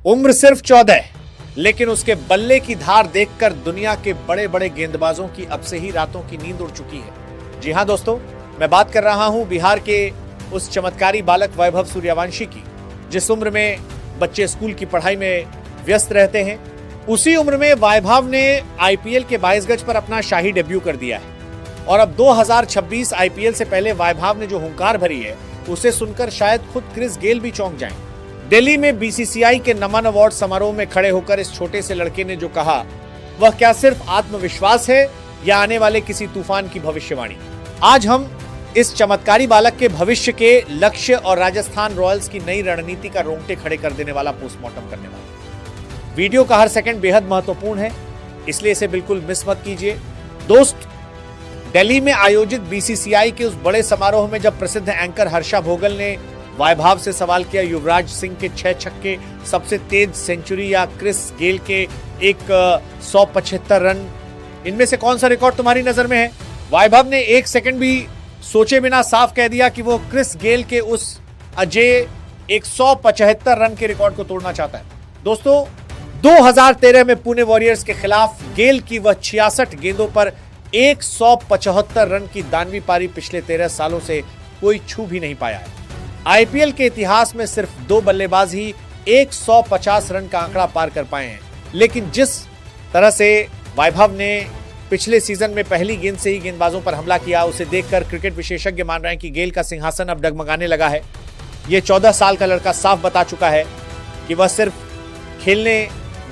उम्र सिर्फ 14, लेकिन उसके बल्ले की धार देखकर दुनिया के बड़े बड़े गेंदबाजों की अब से ही रातों की नींद उड़ चुकी है। जी हां दोस्तों, मैं बात कर रहा हूं बिहार के उस चमत्कारी बालक वैभव सूर्यवंशी की, जिस उम्र में बच्चे स्कूल की पढ़ाई में व्यस्त रहते हैं। उसी उम्र में वैभव ने आईपीएल के 22 गज पर अपना शाही डेब्यू कर दिया है और अब 2026 आईपीएल से पहले वैभव ने जो हुंकार भरी है, उसे सुनकर शायद खुद क्रिस गेल भी चौंक जाएं। दिल्ली में बीसीसीआई के नमन अवार्ड समारोह में खड़े होकर इस छोटे से लड़के ने जो कहा, वह क्या सिर्फ आत्मविश्वास है या आने वाले किसी तूफान की भविष्यवाणी। आज हम इस चमत्कारी बालक के भविष्य के लक्ष्य और राजस्थान रॉयल्स की नई रणनीति का रोंगटे खड़े कर देने वाला पोस्टमार्टम करने वाले। वीडियो का हर सेकंड बेहद महत्वपूर्ण है, इसलिए इसे बिल्कुल मिस मत कीजिए। दोस्त, दिल्ली में आयोजित बीसीसीआई के उस बड़े समारोह में जब प्रसिद्ध एंकर हर्षा भोगल ने वैभव से सवाल किया, युवराज सिंह के 6 छक्के, सबसे तेज सेंचुरी या क्रिस गेल के एक 175 रन, इनमें से कौन सा रिकॉर्ड तुम्हारी नजर में है? वैभव ने एक सेकंड भी सोचे बिना साफ कह दिया कि वो क्रिस गेल के उस अजय 175 रन के रिकॉर्ड को तोड़ना चाहता है। दोस्तों, 2013 में पुणे वॉरियर्स के खिलाफ गेल की वह 66 गेंदों पर 175 रन की दानवी पारी पिछले 13 सालों से कोई छू भी नहीं पाया है। आईपीएल के इतिहास में सिर्फ 2 बल्लेबाज ही 150 रन का आंकड़ा पार कर पाए हैं, लेकिन जिस तरह से वैभव ने पिछले सीजन में पहली गेंद से ही गेंदबाजों पर हमला किया, उसे देखकर क्रिकेट विशेषज्ञ मान रहे हैं कि गेल का सिंहासन अब डगमगाने लगा है। यह 14 साल का लड़का साफ बता चुका है कि वह सिर्फ खेलने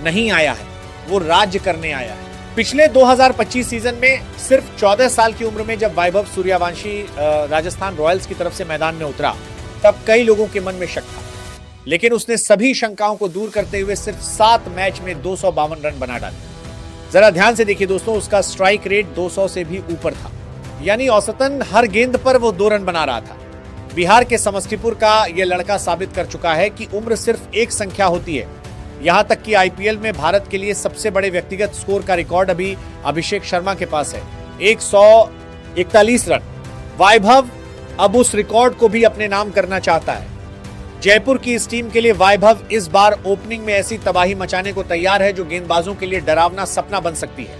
नहीं आया है, वो राज्य करने आया है। पिछले 2025 सीजन में सिर्फ 14 साल की उम्र में जब वैभव सूर्यवंशी राजस्थान रॉयल्स की तरफ से मैदान में उतरा, तब कई लोगों के मन में शक था, लेकिन उसने सभी शंकाओं को दूर करते हुए सिर्फ 7 मैच में 252 रन बना डाले। जरा ध्यान से देखिए दोस्तों, उसका स्ट्राइक रेट 200 से भी ऊपर था, यानी औसतन हर गेंद पर वो 2 रन बना रहा था। बिहार के समस्तीपुर का यह लड़का साबित कर चुका है कि उम्र सिर्फ एक संख्या होती है। यहां तक कि आईपीएल में भारत के लिए सबसे बड़े व्यक्तिगत स्कोर का रिकॉर्ड अभी अभिषेक शर्मा के पास है, 141 रन। वैभव अब उस रिकॉर्ड को भी अपने नाम करना चाहता है। जयपुर की इस टीम के लिए वैभव इस बार ओपनिंग में ऐसी तबाही मचाने को तैयार है जो गेंदबाजों के लिए डरावना सपना बन सकती है।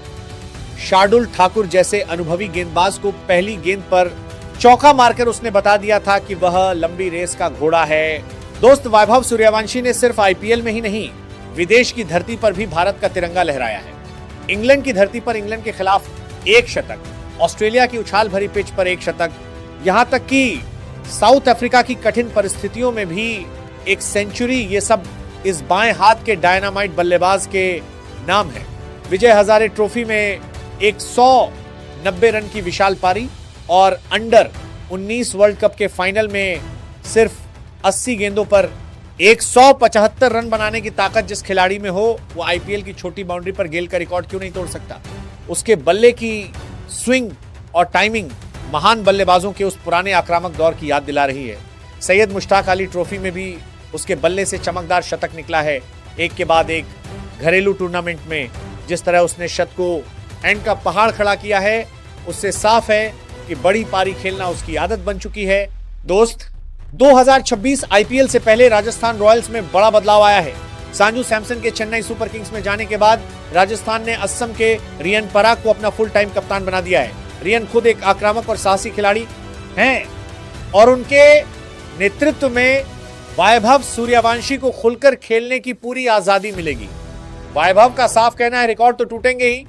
शार्दुल ठाकुर जैसे अनुभवी गेंदबाज को पहली गेंद पर चौका मारकर उसने बता दिया था कि वह लंबी रेस का घोड़ा है। दोस्त, वैभव सूर्यवंशी ने सिर्फ आईपीएल में ही नहीं, विदेश की धरती पर भी भारत का तिरंगा लहराया है। इंग्लैंड की धरती पर इंग्लैंड के खिलाफ 1 शतक, ऑस्ट्रेलिया की उछाल भरी पिच पर 1 शतक, यहां तक कि साउथ अफ्रीका की कठिन परिस्थितियों में भी 1 सेंचुरी, ये सब इस बाएं हाथ के डायनामाइट बल्लेबाज के नाम है। विजय हजारे ट्रॉफी में 190 रन की विशाल पारी और अंडर 19 वर्ल्ड कप के फाइनल में सिर्फ 80 गेंदों पर 175 रन बनाने की ताकत जिस खिलाड़ी में हो, वो आईपीएल की छोटी बाउंड्री पर गेल का रिकॉर्ड क्यों नहीं तोड़ सकता? उसके बल्ले की स्विंग और टाइमिंग महान बल्लेबाजों के उस पुराने आक्रामक दौर की याद दिला रही है। सैयद मुश्ताक अली ट्रॉफी में भी उसके बल्ले से चमकदार शतक निकला है, एक के बाद एक। घरेलू टूर्नामेंट में जिस तरह उसने शत को एंड का पहाड़ खड़ा किया है, उससे साफ है कि बड़ी पारी खेलना उसकी आदत बन चुकी है। दोस्त, 2026 आईपीएल से पहले राजस्थान रॉयल्स में बड़ा बदलाव आया है। संजू सैमसन के चेन्नई सुपर किंग्स में जाने के बाद राजस्थान ने असम के रियन पराग को अपना फुल टाइम कप्तान बना दिया है। रियन खुद एक आक्रामक और साहसी खिलाड़ी हैं और उनके नेतृत्व में वैभव सूर्यवंशी को खुलकर खेलने की पूरी आजादी मिलेगी। वैभव का साफ कहना है, रिकॉर्ड तो टूटेंगे ही,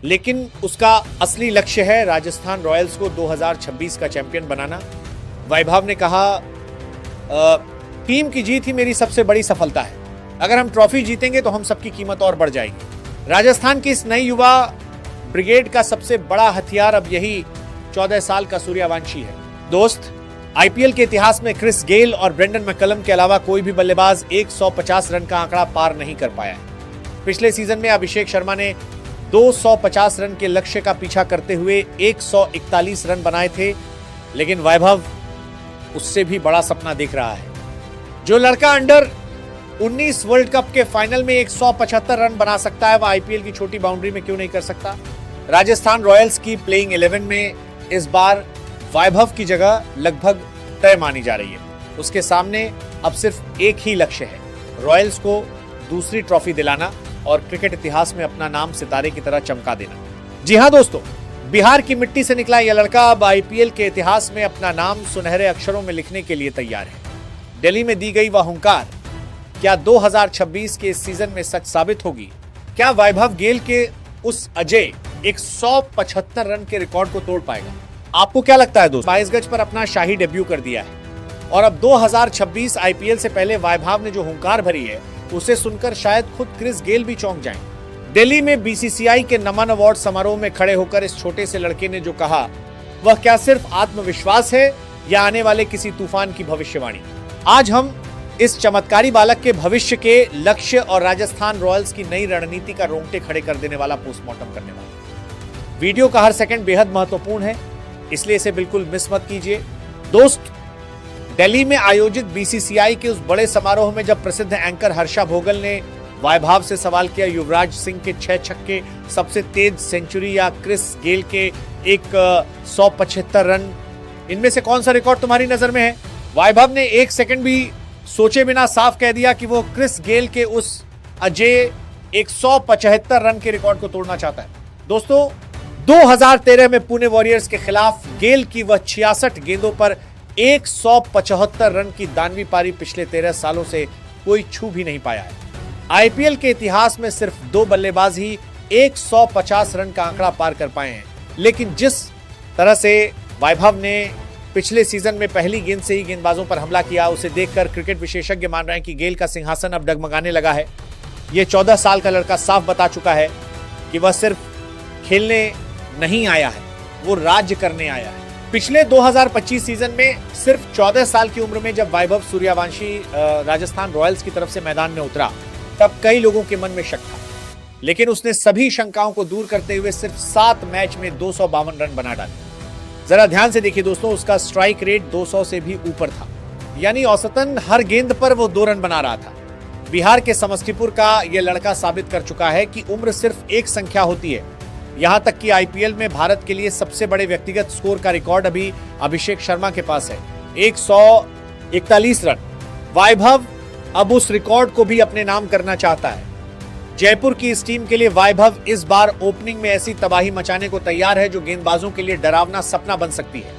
लेकिन उसका असली लक्ष्य है राजस्थान रॉयल्स को 2026 का चैंपियन बनाना। वैभव ने कहा, टीम की जीत ही मेरी सबसे बड़ी सफलता है। अगर हम ट्रॉफी जीतेंगे तो हम सबकी कीमत और बढ़ जाएगी। राजस्थान की इस नई युवा ब्रिगेड का सबसे बड़ा हथियार अब यही 14 साल का सूर्यवंशी है। दोस्त, आईपीएल के इतिहास में क्रिस गेल और ब्रेंडन मैकलम के अलावा कोई भी बल्लेबाज 150 रन का आंकड़ा पार नहीं कर पाया है। पिछले सीजन में अभिषेक शर्मा ने 250 रन के लक्ष्य का पीछा करते हुए 141 रन बनाए थे, लेकिन वैभव उससे भी बड़ा सपना देख रहा है। जो लड़का अंडर 19 वर्ल्ड कप के फाइनल में 175 रन बना सकता है, वह आईपीएल की छोटी बाउंड्री में क्यों नहीं कर सकता? राजस्थान रॉयल्स की प्लेइंग 11 में इस बार वैभव की जगह लगभग तय मानी जा रही है। उसके सामने अब सिर्फ एक ही लक्ष्य है, रॉयल्स को दूसरी ट्रॉफी दिलाना और क्रिकेट इतिहास में अपना नाम सितारे की तरह चमका देना। जी हां दोस्तों, बिहार की मिट्टी से निकला यह लड़का अब आईपीएल के इतिहास में अपना नाम सुनहरे अक्षरों में लिखने के लिए तैयार है। दिल्ली में दी गई वह हुंकार क्या 2026 के इस सीजन में सच साबित होगी? क्या वैभव गेल के उस अजय 175 रन के रिकॉर्ड को तोड़ पाएगा? आपको क्या लगता है दोस्तों? 22 गज पर अपना शाही डेब्यू कर दिया है और अब 2026 आईपीएल से पहले वैभव ने जो हुंकार भरी है उसे सुनकर शायद खुद क्रिस गेल भी चौंक जाएं। दिल्ली में बीसीसीआई के नमन अवार्ड समारोह में खड़े होकर इस छोटे से लड़के ने जो कहा, वह क्या सिर्फ आत्मविश्वास है या आने वाले किसी तूफान की भविष्यवाणी? आज हम इस चमत्कारी बालक के भविष्य के लक्ष्य और राजस्थान रॉयल्स की नई रणनीति का रोंगटे खड़े कर देने वाला पोस्टमार्टम करने वाले। वीडियो का हर सेकंड बेहद महत्वपूर्ण है, इसलिए इसे बिल्कुल मिस मत कीजिए। दोस्त, दिल्ली में आयोजित बीसीसीआई के उस बड़े समारोह में जब प्रसिद्ध एंकर हर्षा भोगल ने वैभव से सवाल किया, युवराज सिंह के 6 छक्के, सबसे तेज सेंचुरी या क्रिस गेल के 175 रन, इनमें से कौन सा रिकॉर्ड तुम्हारी नजर में है? वैभव ने एक सेकंड भी सोचे बिना साफ कह दिया कि वो क्रिस गेल के उस अजय 175 रन के रिकॉर्ड को तोड़ना चाहता है। दोस्तों, 2013 में पुणे वॉरियर्स के खिलाफ गेल की वह 66 गेंदों पर 175 रन की दानवी पारी पिछले 13 सालों से कोई छू भी नहीं पाया है। आईपीएल के इतिहास में सिर्फ 2 बल्लेबाज ही 150 रन का आंकड़ा पार कर पाए हैं, लेकिन जिस तरह से वैभव ने पिछले सीजन में पहली गेंद से ही गेंदबाजों पर हमला किया, उसे देखकर क्रिकेट विशेषज्ञ मान रहे हैं कि गेल का सिंहासन अब डगमगाने लगा है। यह 14 साल का लड़का साफ बता चुका है कि वह सिर्फ खेलने नहीं आया है, वो राज्य करने आया है। पिछले 2025 सीजन में सिर्फ 14 साल की उम्र में जब वैभव सूर्यवंशी राजस्थान रॉयल्स की तरफ से मैदान में उतरा, तब कई लोगों के मन में शक था, लेकिन उसने सभी शंकाओं को दूर करते हुए सिर्फ 7 मैच में 252 रन बना डाले। जरा ध्यान से देखिए दोस्तों, उसका स्ट्राइक रेट 200 से भी ऊपर था, यानी औसतन हर गेंद पर वो 2 रन बना रहा था। बिहार के समस्तीपुर का यह लड़का साबित कर चुका है कि उम्र सिर्फ एक संख्या होती है। यहां तक कि आईपीएल में भारत के लिए सबसे बड़े व्यक्तिगत स्कोर का रिकॉर्ड अभी अभिषेक शर्मा के पास है, 141 रन। वैभव अब उस रिकॉर्ड को भी अपने नाम करना चाहता है। जयपुर की इस टीम के लिए वैभव इस बार ओपनिंग में ऐसी तबाही मचाने को तैयार है जो गेंदबाजों के लिए डरावना सपना बन सकती है।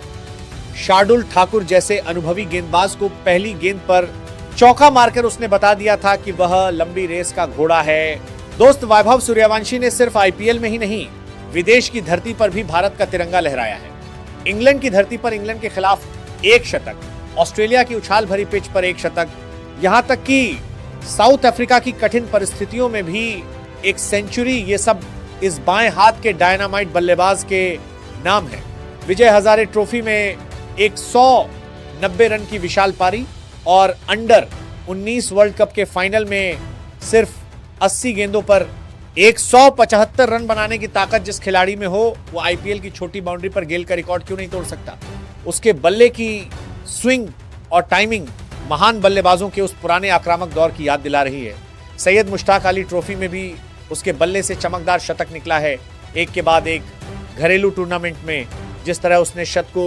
शार्दुल ठाकुर जैसे अनुभवी गेंदबाज को पहली गेंद पर चौका मारकर उसने बता दिया था कि वह लंबी रेस का घोड़ा है। दोस्त, वैभव सूर्यवंशी ने सिर्फ आईपीएल में ही नहीं, विदेश की धरती पर भी भारत का तिरंगा लहराया है। इंग्लैंड की धरती पर इंग्लैंड के खिलाफ 1 शतक, ऑस्ट्रेलिया की उछाल भरी पिच पर 1 शतक, यहां तक कि साउथ अफ्रीका की कठिन परिस्थितियों में भी 1 सेंचुरी, ये सब इस बाएं हाथ के डायनामाइट बल्लेबाज के नाम है। विजय हजारे ट्रॉफी में 190 रन की विशाल पारी और अंडर 19 वर्ल्ड कप के फाइनल में सिर्फ 80 गेंदों पर 175 रन बनाने की ताकत जिस खिलाड़ी में हो, वो आईपीएल की छोटी बाउंड्री पर गेल का रिकॉर्ड क्यों नहीं तोड़ सकता? उसके बल्ले की स्विंग और टाइमिंग महान बल्लेबाजों के उस पुराने आक्रामक दौर की याद दिला रही है। सैयद मुश्ताक अली ट्रॉफी में भी उसके बल्ले से चमकदार शतक निकला है, एक के बाद एक। घरेलू टूर्नामेंट में जिस तरह उसने शत को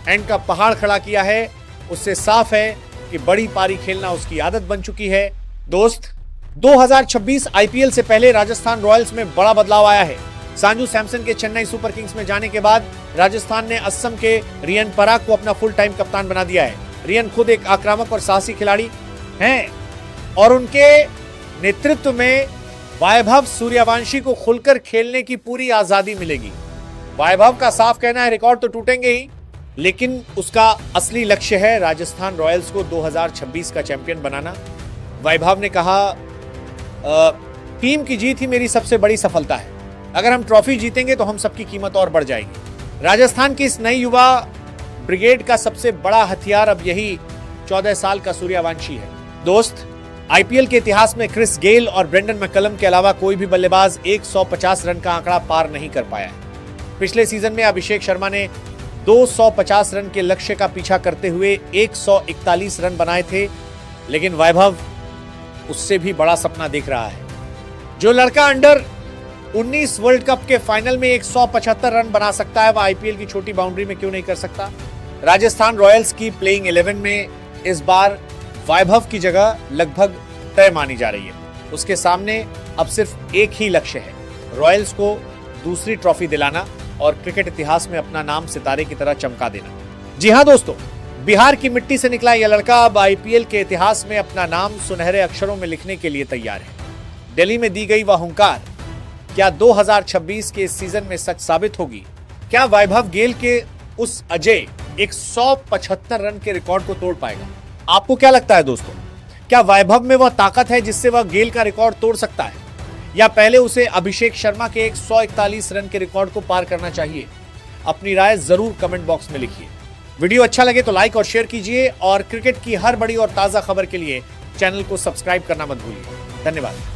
एंड का पहाड़ खड़ा किया है, उससे साफ है कि बड़ी पारी खेलना उसकी आदत बन चुकी है। दोस्त, 2026 आईपीएल से पहले राजस्थान रॉयल्स में बड़ा बदलाव आया है। संजू सैमसन के चेन्नई सुपर किंग्स में जाने के बाद राजस्थान ने असम के रियन पराग को अपना फुल टाइम कप्तान बना दिया है। रियन खुद एक आक्रामक और साहसी खिलाड़ी हैं और उनके नेतृत्व में वैभव सूर्यवंशी को खुलकर खेलने की पूरी आजादी मिलेगी। वैभव का साफ कहना है रिकॉर्ड तो टूटेंगे ही, लेकिन उसका असली लक्ष्य है राजस्थान रॉयल्स को 2026 का चैंपियन बनाना। वैभव ने कहा, टीम की जीत ही मेरी सबसे बड़ी सफलता है। अगर हम ट्रॉफी जीतेंगे तो हम सबकी कीमत और बढ़ जाएगी। राजस्थान की इस नई युवा ब्रिगेड का सबसे बड़ा हथियार अब यही 14 साल का सूर्यवंशी है। दोस्त, आईपीएल के इतिहास में क्रिस गेल और ब्रेंडन मैकलम के अलावा कोई भी बल्लेबाज 150 रन का आंकड़ा पार नहीं कर पाया है। पिछले सीजन में अभिषेक शर्मा ने 250 रन के लक्ष्य का पीछा करते हुए 141 रन बनाए थे, लेकिन वैभव उससे भी बड़ा सपना देख रहा है। जो लड़का अंडर 19 वर्ल्ड कप के फाइनल में 175 रन बना सकता है, वह आईपीएल की छोटी बाउंड्री में क्यों नहीं कर सकता? राजस्थान रॉयल्स की प्लेइंग 11 में इस बार वैभव की जगह लगभग तय मानी जा रही है। उसके सामने अब सिर्फ एक ही लक्ष्य है, रॉयल्स को दूसरी ट्रॉफी दिलाना और क्रिकेट इतिहास में अपना नाम सितारे की तरह चमका देना। जी हां दोस्तों, बिहार की मिट्टी से निकला यह लड़का अब आईपीएल के इतिहास में अपना नाम सुनहरे अक्षरों में लिखने के लिए तैयार है। दिल्ली में दी गई वह हुंकार क्या 2026 के इस सीजन में सच साबित होगी? क्या वैभव गेल के उस अजय 175 रन के रिकॉर्ड को तोड़ पाएगा? आपको क्या लगता है दोस्तों, क्या वैभव में वह ताकत है जिससे वह गेल का रिकॉर्ड तोड़ सकता है, या पहले उसे अभिषेक शर्मा के 141 रन के रिकॉर्ड को पार करना चाहिए? अपनी राय जरूर कमेंट बॉक्स में लिखिए। वीडियो अच्छा लगे तो लाइक और शेयर कीजिए और क्रिकेट की हर बड़ी और ताजा खबर के लिए चैनल को सब्सक्राइब करना मत भूलिए। धन्यवाद।